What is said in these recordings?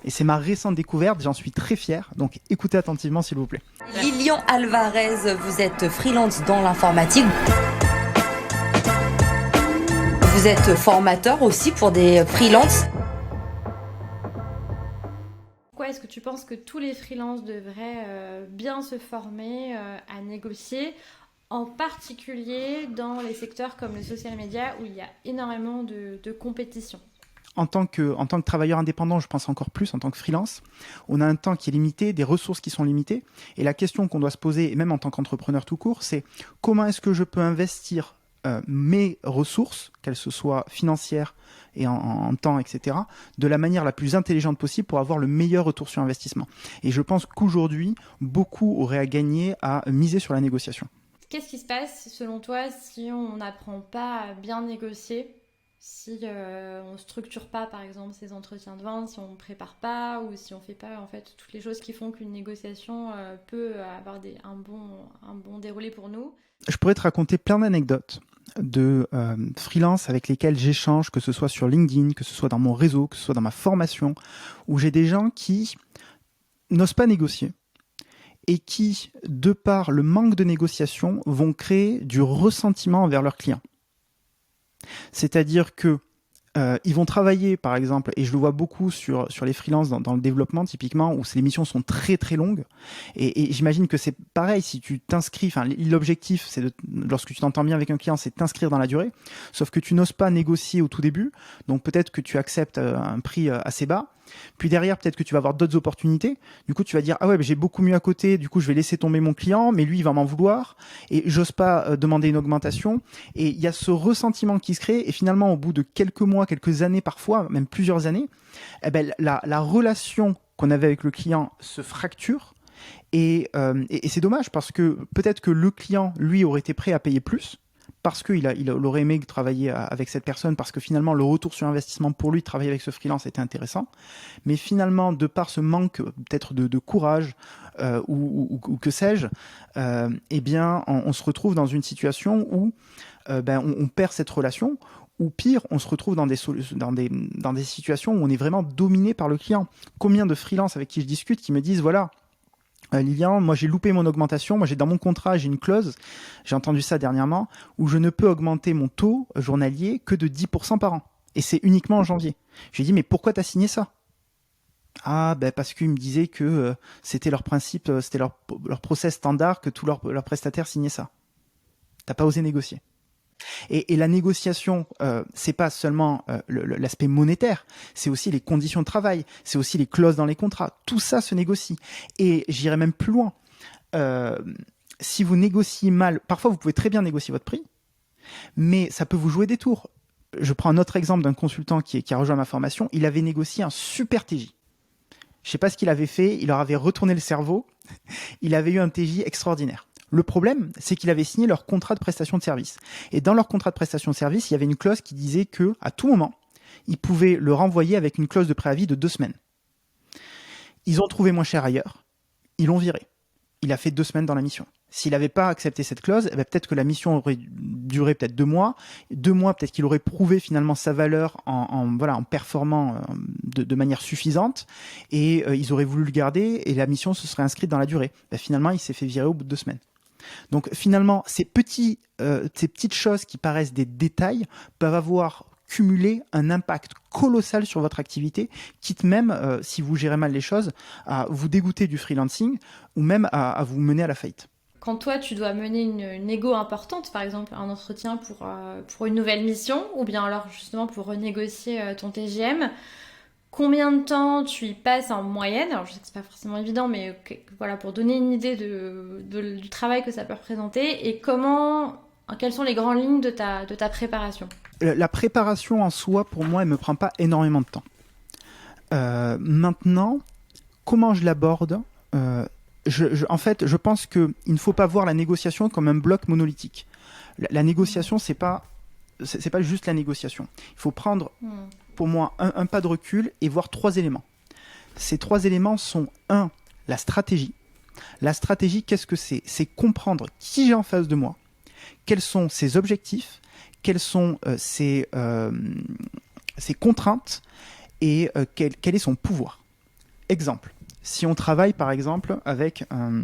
Et c'est ma récente découverte, j'en suis très fier, donc écoutez attentivement s'il vous plaît. Lilian Alvarez, vous êtes freelance dans l'informatique. Vous êtes formateur aussi pour des freelances. Pourquoi est-ce que tu penses que tous les freelances devraient bien se former à négocier, en particulier dans les secteurs comme le social media où il y a énormément de compétition? En tant que travailleur indépendant, je pense encore plus en tant que freelance, on a un temps qui est limité, des ressources qui sont limitées. Et la question qu'on doit se poser, et même en tant qu'entrepreneur tout court, c'est comment est-ce que je peux investir mes ressources, qu'elles soient financières et en temps, etc., de la manière la plus intelligente possible pour avoir le meilleur retour sur investissement. Et je pense qu'aujourd'hui, beaucoup auraient à gagner à miser sur la négociation. Qu'est-ce qui se passe, selon toi, si on n'apprend pas à bien négocier, si on ne structure pas, par exemple, ses entretiens de vente, si on ne prépare pas ou si on ne fait pas, en fait, toutes les choses qui font qu'une négociation peut avoir un bon déroulé pour nous? Je pourrais te raconter plein d'anecdotes de freelance avec lesquels j'échange, que ce soit sur LinkedIn, que ce soit dans mon réseau, que ce soit dans ma formation, où j'ai des gens qui n'osent pas négocier et qui, de par le manque de négociation, vont créer du ressentiment envers leurs clients. C'est-à-dire que ils vont travailler, par exemple, et je le vois beaucoup sur les freelances dans le développement, typiquement, où les missions sont très très longues. Et j'imagine que c'est pareil, si tu t'inscris, enfin, l'objectif, c'est lorsque tu t'entends bien avec un client, c'est de t'inscrire dans la durée. Sauf que tu n'oses pas négocier au tout début. Donc peut-être que tu acceptes un prix assez bas. Puis derrière, peut-être que tu vas avoir d'autres opportunités. Du coup, tu vas dire, ah ouais, j'ai beaucoup mieux à côté. Du coup, je vais laisser tomber mon client, mais lui, il va m'en vouloir. Et j'ose pas demander une augmentation. Et il y a ce ressentiment qui se crée. Et finalement, au bout de quelques mois, quelques années parfois, même plusieurs années, eh ben, la relation qu'on avait avec le client se fracture. Et c'est dommage parce que peut-être que le client, lui, aurait été prêt à payer plus parce qu'il aurait aimé travailler avec cette personne, parce que finalement, le retour sur investissement pour lui, de travailler avec ce freelance était intéressant. Mais finalement, de par ce manque peut-être de courage ou que sais-je, eh bien, on se retrouve dans une situation où on perd cette relation. Ou pire, on se retrouve dans des situations où on est vraiment dominé par le client. Combien de freelances avec qui je discute qui me disent, voilà, Lilian, moi j'ai loupé mon augmentation, moi j'ai dans mon contrat, j'ai une clause, j'ai entendu ça dernièrement, où je ne peux augmenter mon taux journalier que de 10% par an. Et c'est uniquement en janvier. Je lui ai dit, mais pourquoi t'as signé ça? Ah, ben parce qu'ils me disaient que c'était leur principe, c'était leur process standard, que tous leurs prestataires signaient ça. T'as pas osé négocier. Et la négociation, c'est pas seulement l'aspect monétaire, c'est aussi les conditions de travail, c'est aussi les clauses dans les contrats. Tout ça se négocie. Et j'irai même plus loin. Si vous négociez mal, parfois vous pouvez très bien négocier votre prix, mais ça peut vous jouer des tours. Je prends un autre exemple d'un consultant qui a rejoint ma formation. Il avait négocié un super TJ. Je sais pas ce qu'il avait fait. Il leur avait retourné le cerveau. Il avait eu un TJ extraordinaire. Le problème, c'est qu'il avait signé leur contrat de prestation de service. Et dans leur contrat de prestation de service, il y avait une clause qui disait que, à tout moment, ils pouvaient le renvoyer avec une clause de préavis de 2 semaines. Ils ont trouvé moins cher ailleurs. Ils l'ont viré. Il a fait 2 semaines dans la mission. S'il n'avait pas accepté cette clause, peut-être que la mission aurait duré peut-être 2 mois. 2 mois, peut-être qu'il aurait prouvé finalement sa valeur en performant de manière suffisante. Et ils auraient voulu le garder et la mission se serait inscrite dans la durée. Finalement, il s'est fait virer au bout de 2 semaines. Donc finalement, ces petites choses qui paraissent des détails peuvent avoir cumulé un impact colossal sur votre activité, quitte même, si vous gérez mal les choses, à vous dégoûter du freelancing ou même à vous mener à la faillite. Quand toi, tu dois mener une négo importante, par exemple un entretien pour une nouvelle mission, ou bien alors justement pour renégocier ton TGM, combien de temps tu y passes en moyenne? Alors je sais que c'est pas forcément évident, mais voilà, pour donner une idée du travail que ça peut représenter, et quelles sont les grandes lignes de ta préparation? La préparation en soi, pour moi, elle me prend pas énormément de temps. Maintenant, comment je l'aborde? En fait, je pense qu'il ne faut pas voir la négociation comme un bloc monolithique. La négociation, c'est pas juste la négociation. Il faut prendre, pour moi, un pas de recul et voir 3 éléments. Ces 3 éléments sont 1, la stratégie. La stratégie, qu'est-ce que c'est? C'est comprendre qui j'ai en face de moi, quels sont ses objectifs, quelles sont ses contraintes et quel est son pouvoir. Exemple, si on travaille par exemple avec un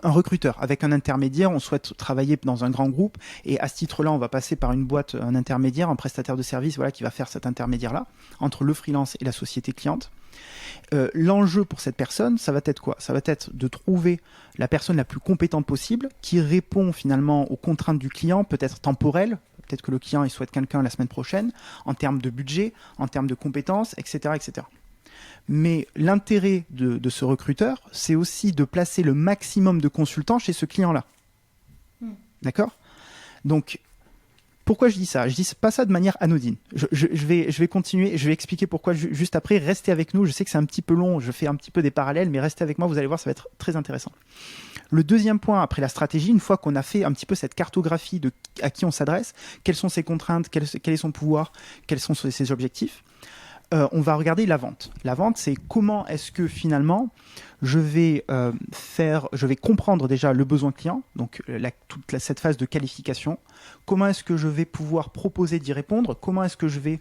recruteur, avec un intermédiaire, on souhaite travailler dans un grand groupe et à ce titre-là, on va passer par une boîte, un intermédiaire, un prestataire de service qui va faire cet intermédiaire-là entre le freelance et la société cliente. L'enjeu pour cette personne, ça va être quoi ? Ça va être de trouver la personne la plus compétente possible qui répond finalement aux contraintes du client, peut-être temporelles, peut-être que le client il souhaite quelqu'un la semaine prochaine, en termes de budget, en termes de compétences, etc. etc. Mais l'intérêt de ce recruteur, c'est aussi de placer le maximum de consultants chez ce client-là. D'accord ? Donc, pourquoi je dis ça ? Je dis pas ça de manière anodine. Je vais continuer, je vais expliquer pourquoi juste après. Restez avec nous, je sais que c'est un petit peu long, je fais un petit peu des parallèles, mais restez avec moi, vous allez voir, ça va être très intéressant. Le deuxième point, après la stratégie, une fois qu'on a fait un petit peu cette cartographie de à qui on s'adresse, quelles sont ses contraintes, quel est son pouvoir, quels sont ses objectifs, on va regarder la vente. La vente, c'est comment est-ce que finalement je vais comprendre déjà le besoin client, donc cette phase de qualification. Comment est-ce que je vais pouvoir proposer d'y répondre ? Comment est-ce que je vais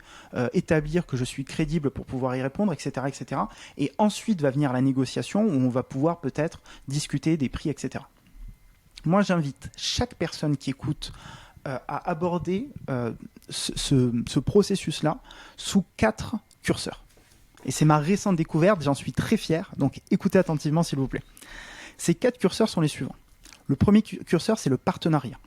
établir que je suis crédible pour pouvoir y répondre, etc., etc. Et ensuite va venir la négociation où on va pouvoir peut-être discuter des prix, etc. Moi, j'invite chaque personne qui écoute à aborder ce processus-là sous 4 curseurs. Et c'est ma récente découverte, j'en suis très fier, donc écoutez attentivement s'il vous plaît. Ces 4 curseurs sont les suivants. Le premier curseur, c'est le partenariat.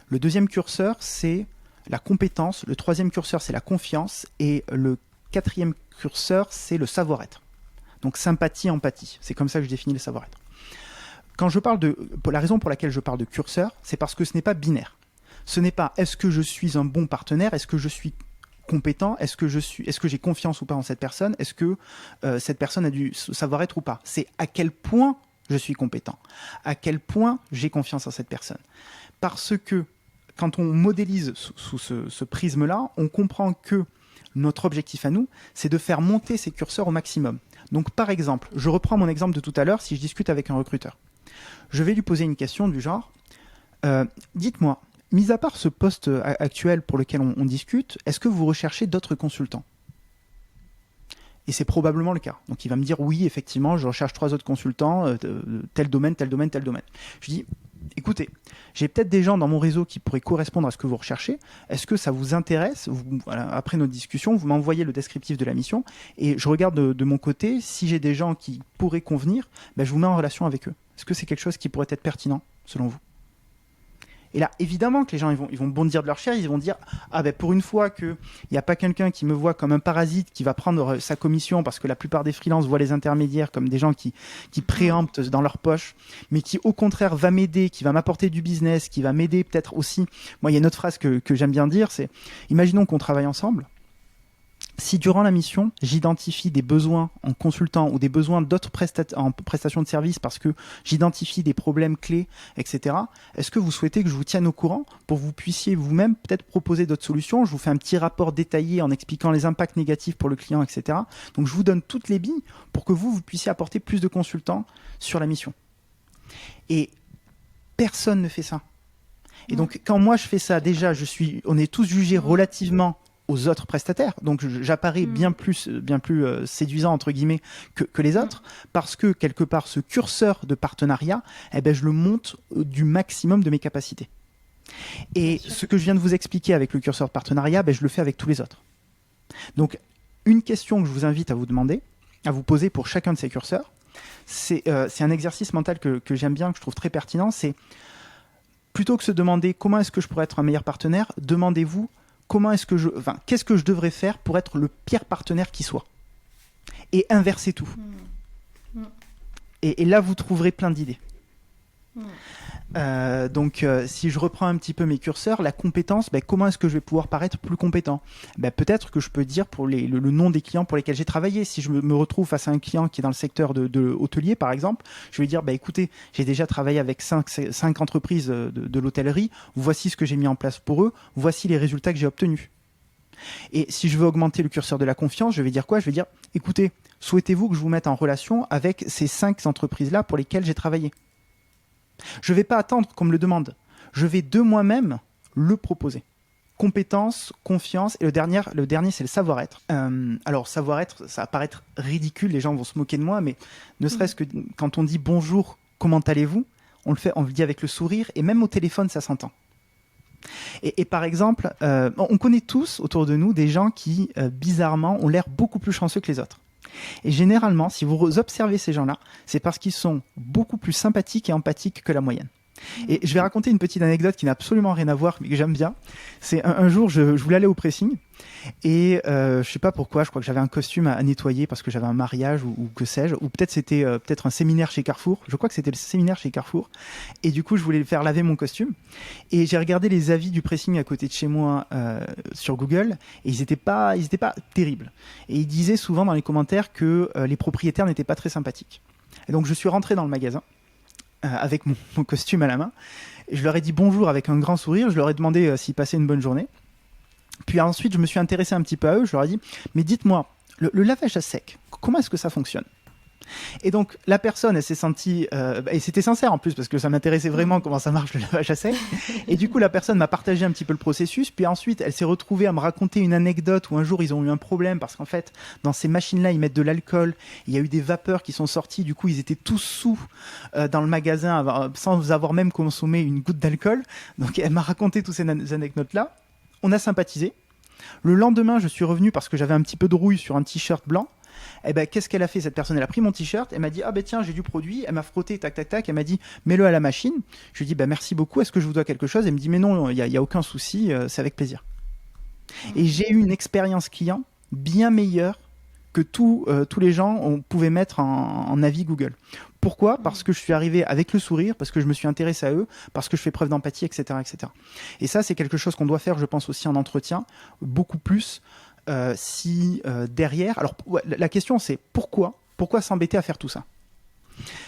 Le deuxième curseur, c'est la compétence. Le troisième curseur, c'est la confiance. Et le quatrième curseur, c'est le savoir-être. Donc sympathie, empathie. C'est comme ça que je définis le savoir-être. Quand je parle la raison pour laquelle je parle de curseur, c'est parce que ce n'est pas binaire. Ce n'est pas est-ce que je suis un bon partenaire, est-ce que je suis compétent, est-ce que j'ai confiance ou pas en cette personne, est-ce que cette personne a du savoir-être ou pas. C'est à quel point je suis compétent, à quel point j'ai confiance en cette personne. Parce que quand on modélise sous ce prisme-là, on comprend que notre objectif à nous, c'est de faire monter ces curseurs au maximum. Donc par exemple, je reprends mon exemple de tout à l'heure, si je discute avec un recruteur, je vais lui poser une question du genre dites-moi, mis à part ce poste actuel pour lequel on discute, est-ce que vous recherchez d'autres consultants ? Et c'est probablement le cas. Donc il va me dire oui, effectivement, je recherche 3 autres consultants, tel domaine, tel domaine, tel domaine. Je dis écoutez, j'ai peut-être des gens dans mon réseau qui pourraient correspondre à ce que vous recherchez. Est-ce que ça vous intéresse ? Après notre discussion, vous m'envoyez le descriptif de la mission et je regarde de mon côté. Si j'ai des gens qui pourraient convenir, je vous mets en relation avec eux. Est-ce que c'est quelque chose qui pourrait être pertinent, selon vous ? Et là, évidemment que les gens ils vont bondir de leur chaise, ils vont dire pour une fois qu'il n'y a pas quelqu'un qui me voit comme un parasite qui va prendre sa commission, parce que la plupart des freelances voient les intermédiaires comme des gens qui préemptent dans leur poche, mais qui au contraire va m'aider, qui va m'apporter du business, qui va m'aider peut-être aussi. Moi, il y a une autre phrase que j'aime bien dire, c'est imaginons qu'on travaille ensemble. Si durant la mission, j'identifie des besoins en consultant ou des besoins d'autres en prestation de service parce que j'identifie des problèmes clés, etc., est-ce que vous souhaitez que je vous tienne au courant pour que vous puissiez vous-même peut-être proposer d'autres solutions ? Je vous fais un petit rapport détaillé en expliquant les impacts négatifs pour le client, etc. Donc je vous donne toutes les billes pour que vous puissiez apporter plus de consultants sur la mission. Et personne ne fait ça. Et donc quand moi je fais ça, déjà on est tous jugés relativement aux autres prestataires, donc j'apparais bien plus séduisant entre guillemets que les autres, parce que quelque part ce curseur de partenariat, je le monte du maximum de mes capacités. Et ce que je viens de vous expliquer avec le curseur de partenariat, je le fais avec tous les autres. Donc une question que je vous invite à vous poser pour chacun de ces curseurs, c'est un exercice mental que j'aime bien, que je trouve très pertinent, c'est plutôt que se demander comment est-ce que je pourrais être un meilleur partenaire, demandez-vous qu'est-ce que je devrais faire pour être le pire partenaire qui soit ? Et inversez tout. Et là, vous trouverez plein d'idées. Donc, si je reprends un petit peu mes curseurs, la compétence, comment est-ce que je vais pouvoir paraître plus compétent ? Peut-être que je peux dire pour le nom des clients pour lesquels j'ai travaillé. Si je me retrouve face à un client qui est dans le secteur de hôtelier, par exemple, je vais dire, écoutez, j'ai déjà travaillé avec 5 entreprises de l'hôtellerie, voici ce que j'ai mis en place pour eux, voici les résultats que j'ai obtenus. Et si je veux augmenter le curseur de la confiance, je vais dire quoi ? Je vais dire, écoutez, souhaitez-vous que je vous mette en relation avec ces 5 entreprises-là pour lesquelles j'ai travaillé ? Je ne vais pas attendre qu'on me le demande. Je vais de moi-même le proposer. compétence, confiance, et le dernier c'est le savoir-être. Alors savoir-être, ça va paraître ridicule, les gens vont se moquer de moi, mais ne serait-ce que quand on dit bonjour, comment allez-vous, on le dit avec le sourire, et même au téléphone ça s'entend. Et par exemple, on connaît tous autour de nous des gens qui, bizarrement, ont l'air beaucoup plus chanceux que les autres. Et généralement, si vous observez ces gens-là, c'est parce qu'ils sont beaucoup plus sympathiques et empathiques que la moyenne. Et je vais raconter une petite anecdote qui n'a absolument rien à voir, mais que j'aime bien. C'est un jour, je voulais aller au pressing, et je sais pas pourquoi, je crois que j'avais un costume à nettoyer parce que j'avais un mariage ou que sais-je, ou peut-être c'était peut-être un séminaire chez Carrefour. Je crois que c'était le séminaire chez Carrefour. Et du coup, je voulais faire laver mon costume. Et j'ai regardé les avis du pressing à côté de chez moi sur Google, et ils étaient pas terribles. Et ils disaient souvent dans les commentaires que les propriétaires n'étaient pas très sympathiques. Et donc, je suis rentré dans le magasin avec mon costume à la main. Et je leur ai dit bonjour avec un grand sourire. Je leur ai demandé s'ils passaient une bonne journée. Puis ensuite, je me suis intéressé un petit peu à eux. Je leur ai dit, mais dites-moi, le lavage à sec, comment est-ce que ça fonctionne ? Et donc, la personne, elle s'est sentie... et c'était sincère en plus, parce que ça m'intéressait vraiment comment ça marche le lavage à sec. Et du coup, la personne m'a partagé un petit peu le processus. Puis ensuite, elle s'est retrouvée à me raconter une anecdote où un jour, ils ont eu un problème parce qu'en fait, dans ces machines-là, ils mettent de l'alcool. Il y a eu des vapeurs qui sont sorties. Du coup, ils étaient tous sous dans le magasin sans avoir même consommé une goutte d'alcool. Donc, elle m'a raconté toutes ces anecdotes-là. On a sympathisé. Le lendemain, je suis revenu parce que j'avais un petit peu de rouille sur un t-shirt blanc. Eh ben, qu'est-ce qu'elle a fait, cette personne? Elle a pris mon t-shirt, elle m'a dit, ah ben tiens, j'ai du produit, elle m'a frotté, tac, tac, tac, elle m'a dit, mets-le à la machine. Je lui ai dit, ben merci beaucoup, est-ce que je vous dois quelque chose? Elle me dit, mais non, il y a aucun souci, c'est avec plaisir. Et j'ai eu une expérience client bien meilleure que tous les gens pouvaient mettre en avis Google. Pourquoi? Parce que je suis arrivé avec le sourire, parce que je me suis intéressé à eux, parce que je fais preuve d'empathie, etc., etc. Et ça, c'est quelque chose qu'on doit faire, je pense, aussi en entretien, beaucoup plus. Si derrière... Alors, la question, c'est pourquoi s'embêter à faire tout ça?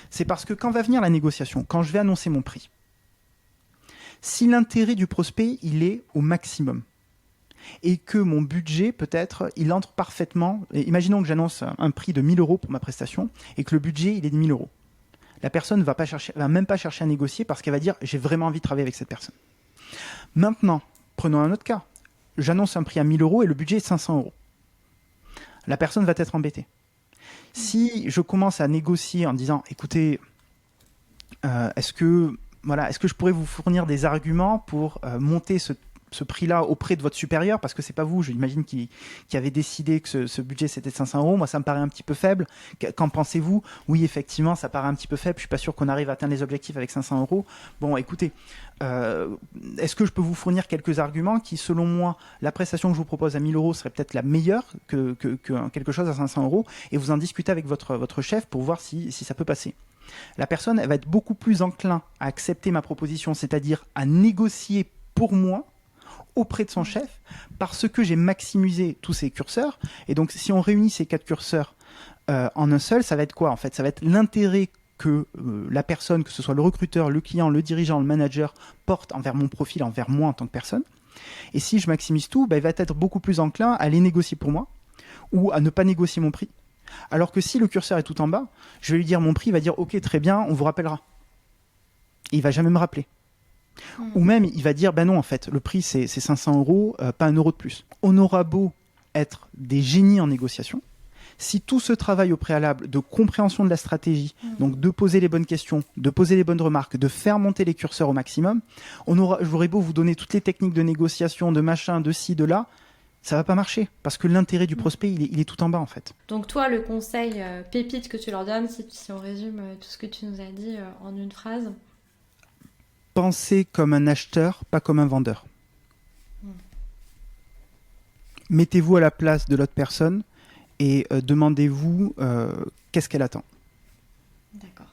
C'est parce que quand va venir la négociation, quand je vais annoncer mon prix, si l'intérêt du prospect, il est au maximum, et que mon budget, peut-être, il entre parfaitement... Imaginons que j'annonce un prix de 1 000 € pour ma prestation, et que le budget, il est de 1 000 €. La personne ne va même pas chercher à négocier parce qu'elle va dire « j'ai vraiment envie de travailler avec cette personne ». Maintenant, prenons un autre cas. J'annonce un prix à 1 000 € et le budget est 500 €. La personne va être embêtée. Si je commence à négocier en disant « écoutez, est-ce que je pourrais vous fournir des arguments pour monter ce prix-là auprès de votre supérieur, parce que c'est pas vous, j'imagine, qui avez décidé que ce budget c'était 500 €. Moi, ça me paraît un petit peu faible. Qu'en pensez-vous? Oui, effectivement, ça paraît un petit peu faible. Je suis pas sûr qu'on arrive à atteindre les objectifs avec 500 €. Bon, écoutez, est-ce que je peux vous fournir quelques arguments qui, selon moi, la prestation que je vous propose à 1 000 € serait peut-être la meilleure que quelque chose à 500 €, et vous en discutez avec votre chef pour voir si ça peut passer. La personne, elle va être beaucoup plus enclin à accepter ma proposition, c'est-à-dire à négocier pour moi auprès de son chef, parce que j'ai maximisé tous ces curseurs. Et donc, si on réunit ces 4 curseurs en un seul, ça va être quoi, en fait? Ça va être l'intérêt que la personne, que ce soit le recruteur, le client, le dirigeant, le manager, porte envers mon profil, envers moi en tant que personne. Et si je maximise tout, il va être beaucoup plus enclin à les négocier pour moi, ou à ne pas négocier mon prix. Alors que si le curseur est tout en bas, je vais lui dire mon prix, il va dire « ok, très bien, on vous rappellera ». Et il va jamais me rappeler. Ou même, il va dire, ben non, en fait, le prix, c'est 500 €, pas 1 € de plus. On aura beau être des génies en négociation, si tout ce travail au préalable de compréhension de la stratégie, donc de poser les bonnes questions, de poser les bonnes remarques, de faire monter les curseurs au maximum, j'aurais beau vous donner toutes les techniques de négociation, de machin, de ci, de là, ça va pas marcher, parce que l'intérêt du prospect, il est tout en bas, en fait. Donc toi, le conseil pépite que tu leur donnes, si on résume tout ce que tu nous as dit en une phrase? Pensez comme un acheteur, pas comme un vendeur. Mettez-vous à la place de l'autre personne et demandez-vous qu'est-ce qu'elle attend. D'accord.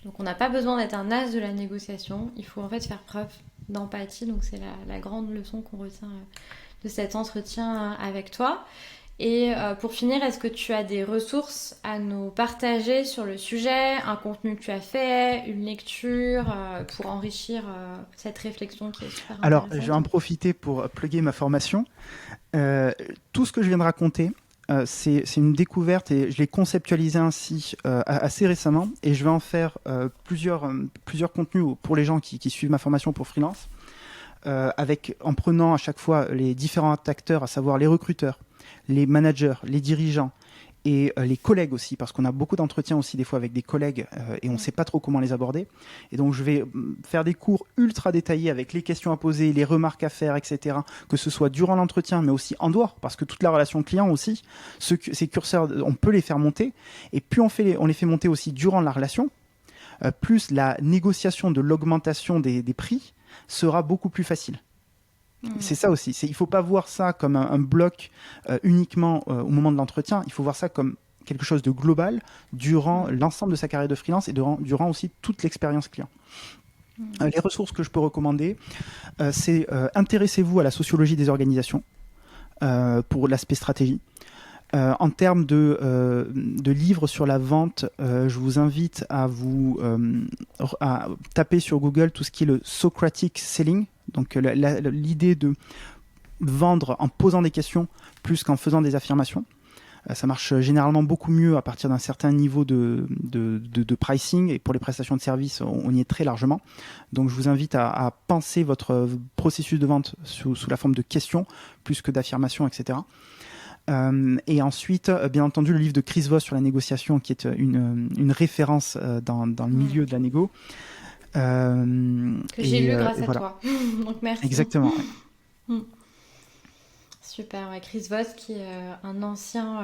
Donc on n'a pas besoin d'être un as de la négociation, il faut en fait faire preuve d'empathie, donc c'est la grande leçon qu'on retient de cet entretien avec toi. Et pour finir, est-ce que tu as des ressources à nous partager sur le sujet, un contenu que tu as fait, une lecture pour enrichir cette réflexion qui est super intéressante? Alors, je vais en profiter pour plugger ma formation. Tout ce que je viens de raconter, c'est une découverte et je l'ai conceptualisé ainsi assez récemment, et je vais en faire plusieurs contenus pour les gens qui suivent ma formation pour freelance. en prenant à chaque fois les différents acteurs, à savoir les recruteurs, les managers, les dirigeants, et les collègues aussi, parce qu'on a beaucoup d'entretiens aussi des fois avec des collègues et on ne sait pas trop comment les aborder. Et donc je vais faire des cours ultra détaillés avec les questions à poser, les remarques à faire, etc. Que ce soit durant l'entretien, mais aussi en dehors, parce que toute la relation client aussi, ces curseurs, on peut les faire monter. Et plus on les fait monter aussi durant la relation, plus la négociation de l'augmentation des prix sera beaucoup plus facile. C'est ça aussi. Il ne faut pas voir ça comme un bloc uniquement au moment de l'entretien. Il faut voir ça comme quelque chose de global durant l'ensemble de sa carrière de freelance et durant aussi toute l'expérience client. Les ressources que je peux recommander, c'est intéressez-vous à la sociologie des organisations pour l'aspect stratégie. En termes de livres sur la vente, je vous invite à taper sur Google tout ce qui est le Socratic Selling. Donc l'idée de vendre en posant des questions plus qu'en faisant des affirmations. Ça marche généralement beaucoup mieux à partir d'un certain niveau de pricing, et pour les prestations de services, on y est très largement. Donc je vous invite à penser votre processus de vente sous la forme de questions plus que d'affirmations, etc. Et ensuite, bien entendu, le livre de Chris Voss sur la négociation, qui est une référence dans le milieu de la négo. Que j'ai lu grâce à toi. Donc merci. Exactement. Super. Chris Voss, qui est un ancien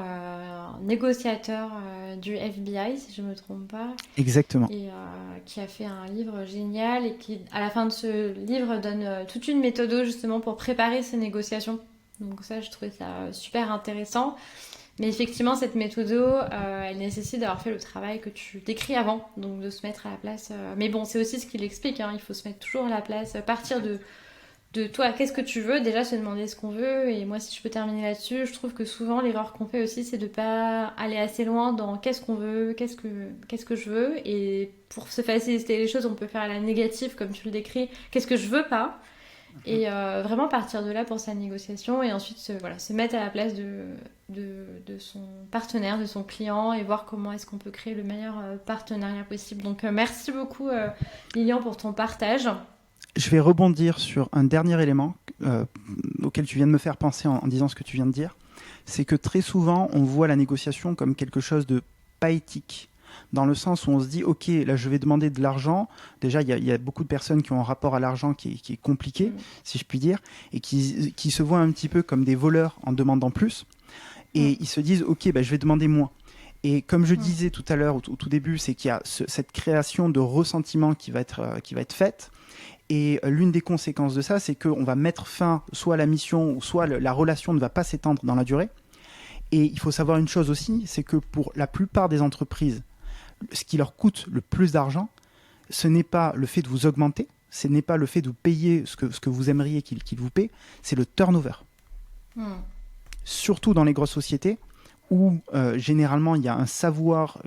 négociateur du FBI, si je ne me trompe pas. Exactement. Et qui a fait un livre génial et qui, à la fin de ce livre, donne toute une méthode justement pour préparer ses négociations. Donc ça, je trouvais ça super intéressant. Mais effectivement, cette méthode, elle nécessite d'avoir fait le travail que tu décris avant, donc de se mettre à la place. Mais bon, c'est aussi ce qu'il explique, hein, il faut se mettre toujours à la place, partir de toi, qu'est-ce que tu veux, déjà se demander ce qu'on veut. Et moi, si je peux terminer là-dessus, je trouve que souvent, l'erreur qu'on fait aussi, c'est de pas aller assez loin dans qu'est-ce qu'on veut, qu'est-ce que je veux. Et pour se faciliter les choses, on peut faire à la négative, comme tu le décris, qu'est-ce que je veux pas. Et vraiment partir de là pour sa négociation et ensuite se mettre à la place de son partenaire, de son client et voir comment est-ce qu'on peut créer le meilleur partenariat possible. Donc merci beaucoup Lilian pour ton partage. Je vais rebondir sur un dernier élément auquel tu viens de me faire penser en disant ce que tu viens de dire. C'est que très souvent on voit la négociation comme quelque chose de pas éthique. Dans le sens où on se dit, ok, là je vais demander de l'argent. Déjà, il y a beaucoup de personnes qui ont un rapport à l'argent qui est compliqué, si je puis dire, et qui se voient un petit peu comme des voleurs en demandant plus. Et ils se disent, ok, je vais demander moins. Et comme je disais tout à l'heure, au tout début, c'est qu'il y a cette création de ressentiment qui va être faite. Et l'une des conséquences de ça, c'est qu'on va mettre fin soit à la mission, ou soit la relation ne va pas s'étendre dans la durée. Et il faut savoir une chose aussi, c'est que pour la plupart des entreprises, ce qui leur coûte le plus d'argent, ce n'est pas le fait de vous augmenter, ce n'est pas le fait de vous payer ce que vous aimeriez qu'ils vous paient, c'est le turnover. Surtout dans les grosses sociétés où généralement il y a un savoir,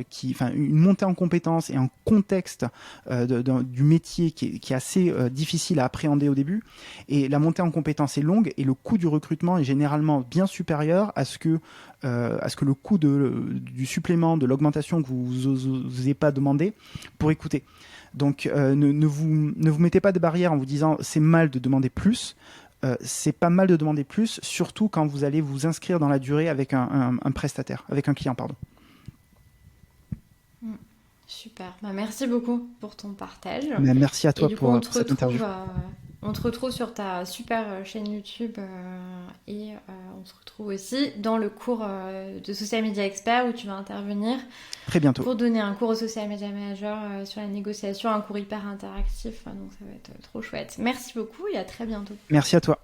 une montée en compétences et un contexte du métier qui est assez difficile à appréhender au début. Et la montée en compétences est longue et le coût du recrutement est généralement bien supérieur à ce que le coût du supplément, de l'augmentation que vous n'osez pas demander pour écouter. Donc ne vous mettez pas de barrières en vous disant c'est mal de demander plus. C'est pas mal de demander plus, surtout quand vous allez vous inscrire dans la durée avec un prestataire, avec un client, pardon. Super, merci beaucoup pour ton partage. Mais merci à toi pour cette interview. On te retrouve sur ta super chaîne YouTube et on se retrouve aussi dans le cours de Social Media Expert où tu vas intervenir très bientôt pour donner un cours au Social Media Manager sur la négociation, un cours hyper interactif, donc ça va être trop chouette. Merci beaucoup et à très bientôt. Merci à toi.